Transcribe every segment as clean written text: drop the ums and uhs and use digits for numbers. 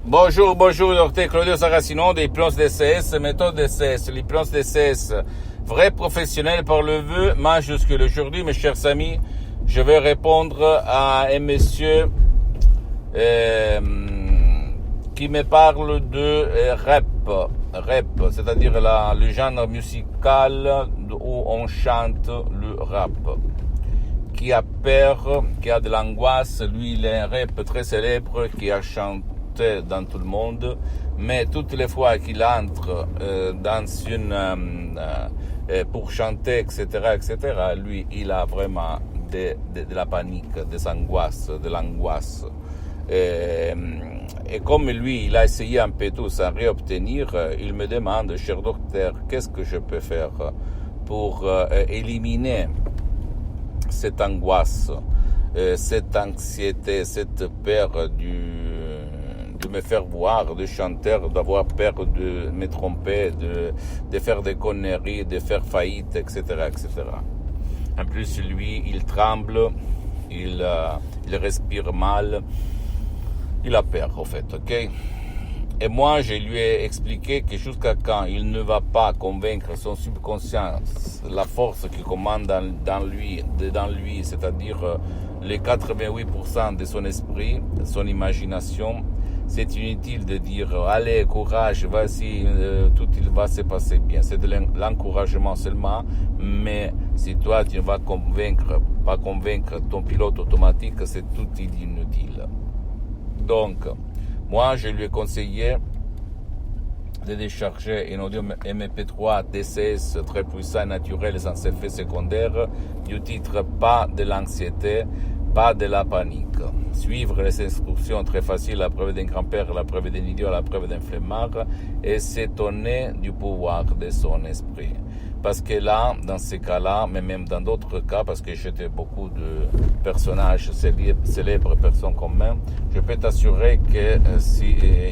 Bonjour, docteur Claudio Saracino d'Hypnose DCS, méthode DCS, l'hypnose DCS, vrai professionnel par le vœu majuscule. Aujourd'hui, mes chers amis, je vais répondre à un monsieur qui me parle de rap, c'est-à-dire le genre musical où on chante le rap. Qui a peur, qui a de l'angoisse, lui il est un rap très célèbre qui a chanté dans tout le monde, mais toutes les fois qu'il entre dans une pour chanter, etc., lui il a vraiment de la panique, des angoisses, de l'angoisse. Et comme lui, il a essayé un peu tout sans réobtenir, il me demande, cher docteur, qu'est-ce que je peux faire pour éliminer cette angoisse, cette anxiété, cette peur de me faire voir, de chanter, d'avoir peur de me tromper, de faire des conneries, de faire faillite, etc., etc. En plus, lui, il tremble, il respire mal, il a peur, en fait, ok? Et moi, je lui ai expliqué que jusqu'à quand il ne va pas convaincre son subconscient, la force qui commande dans lui, c'est-à-dire les 88% de son esprit, son imagination, c'est inutile de dire « Allez, courage, vas-y, tout il va se passer bien ». C'est de l'encouragement seulement, mais si toi tu ne vas pas convaincre ton pilote automatique, c'est tout inutile. Donc, moi, je lui ai conseillé de décharger un audio MP3 DCS très puissant et naturel sans effet secondaire du titre « Pas de l'anxiété, pas de la panique ». Suivre les instructions très faciles, la preuve d'un grand-père, la preuve d'un idiot, la preuve d'un flemmard, et s'étonner du pouvoir de son esprit. Parce que là, dans ces cas-là, mais même dans d'autres cas, parce que j'étais beaucoup de personnages célèbres, personnes communes, je peux t'assurer que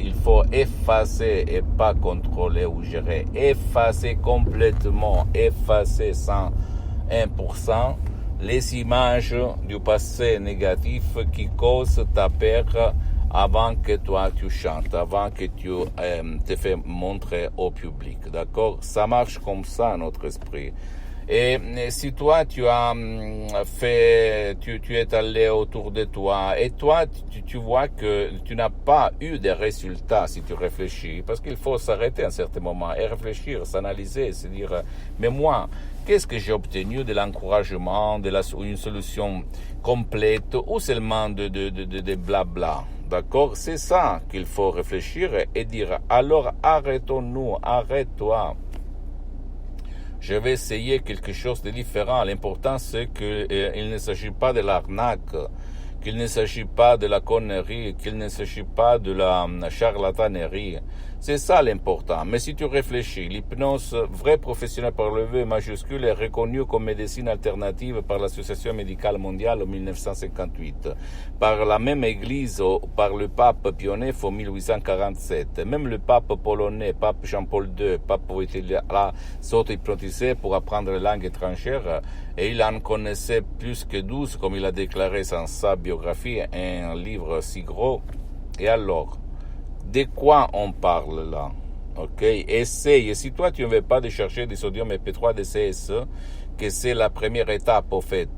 il faut effacer et pas contrôler ou gérer, effacer complètement, effacer 101% les images du passé négatif qui causent ta peur avant que toi tu chantes, avant que tu te fais montrer au public, d'accord? Ça marche comme ça, notre esprit. Et si toi tu as fait, tu es allé autour de toi et toi tu vois que tu n'as pas eu de résultats si tu réfléchis, parce qu'il faut s'arrêter à un certain moment et réfléchir, s'analyser, se dire mais moi qu'est-ce que j'ai obtenu de l'encouragement, une solution complète ou seulement de blabla, d'accord? C'est ça qu'il faut réfléchir et dire alors arrêtons-nous, arrête-toi. Je vais essayer quelque chose de différent. L'important, c'est qu'il ne s'agit pas de l'arnaque, qu'il ne s'agit pas de la connerie, qu'il ne s'agit pas de la charlatanerie. C'est ça l'important. Mais si tu réfléchis, l'hypnose vrai professionnel par le V majuscule est reconnue comme médecine alternative par l'Association médicale mondiale en 1958, par la même église, par le pape Pie IX en 1847. Même le pape polonais, pape Jean-Paul II, pape Wojtyła s'auto-hypnotisait pour apprendre les langues étrangères et il en connaissait plus que 12, comme il a déclaré dans sa biographie, un livre si gros. Et alors, de quoi on parle là? Ok, essaye. Et si toi tu ne veux pas de chercher des sodium MP3 DCS, que c'est la première étape au fait,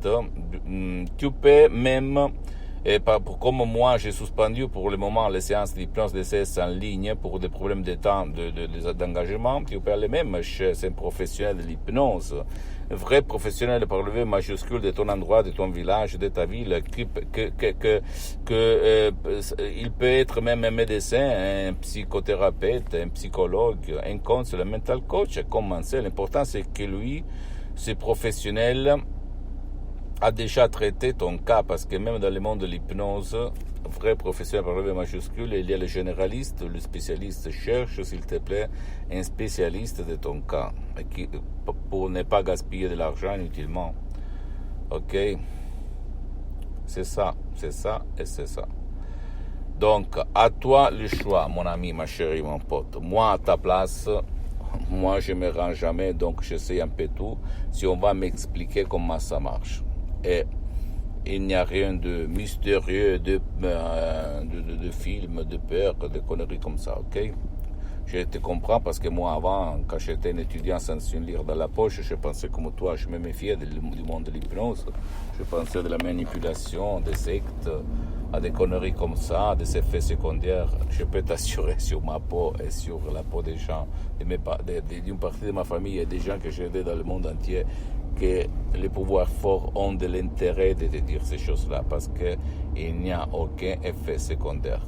tu peux même, comme moi j'ai suspendu pour le moment les séances d'hypnose DCS en ligne pour des problèmes de temps, d'engagement, tu peux aller même chez un professionnel de l'hypnose, vrai professionnel par le V majuscule de ton endroit, de ton village, de ta ville, il peut être même un médecin, un psychothérapeute, un psychologue, un counselor, un mental coach, commencer. L'important c'est que lui, ce professionnel, a déjà traité ton cas, parce que même dans le monde de l'hypnose, vrai professionnel par le V majuscule, il y a le généraliste, le spécialiste. Cherche, s'il te plaît, un spécialiste de ton cas, pour ne pas gaspiller de l'argent inutilement. Ok? C'est ça et c'est ça. Donc, à toi le choix, mon ami, ma chérie, mon pote. Moi, à ta place, moi, je me rends jamais, donc j'essaie un peu tout. Si on va m'expliquer comment ça marche. Et il n'y a rien de mystérieux, de films, de peur, de conneries comme ça, ok? Je te comprends parce que moi, avant, quand j'étais un étudiant sans une lire dans la poche, je pensais comme toi, je me méfiais du monde de l'hypnose. Je pensais de la manipulation, des sectes, à des conneries comme ça, des effets secondaires. Je peux t'assurer sur ma peau et sur la peau des gens, d'une partie de ma famille et des gens que j'ai aidés dans le monde entier, que les pouvoirs forts ont de l'intérêt de te dire ces choses-là parce qu'il n'y a aucun effet secondaire.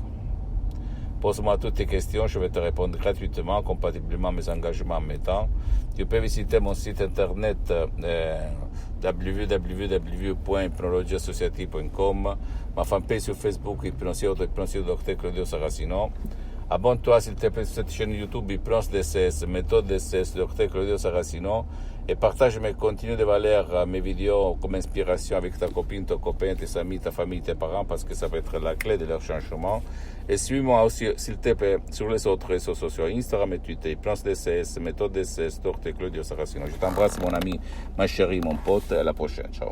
Pose-moi toutes tes questions, je vais te répondre gratuitement, compatiblement à mes engagements en mes temps. Tu peux visiter mon site internet www.hypnologieassociative.com, ma fanpage sur Facebook, Hypnosie Dr Claudio Saracino. Abonne-toi s'il te plaît sur cette chaîne YouTube Hypnose DCS, méthode DCS Dr Claudio Saracino, et partage mes contenus de valeur, mes vidéos comme inspiration avec ta copine, ton copain, tes amis, ta famille, tes parents, parce que ça va être la clé de leur changement. Et suis-moi aussi, s'il te plaît, sur les autres réseaux sociaux, Instagram et Twitter, Hypnose DCS, méthode DCS Dr Claudio Saracino. Je t'embrasse mon ami, ma chérie, mon pote, à la prochaine, ciao.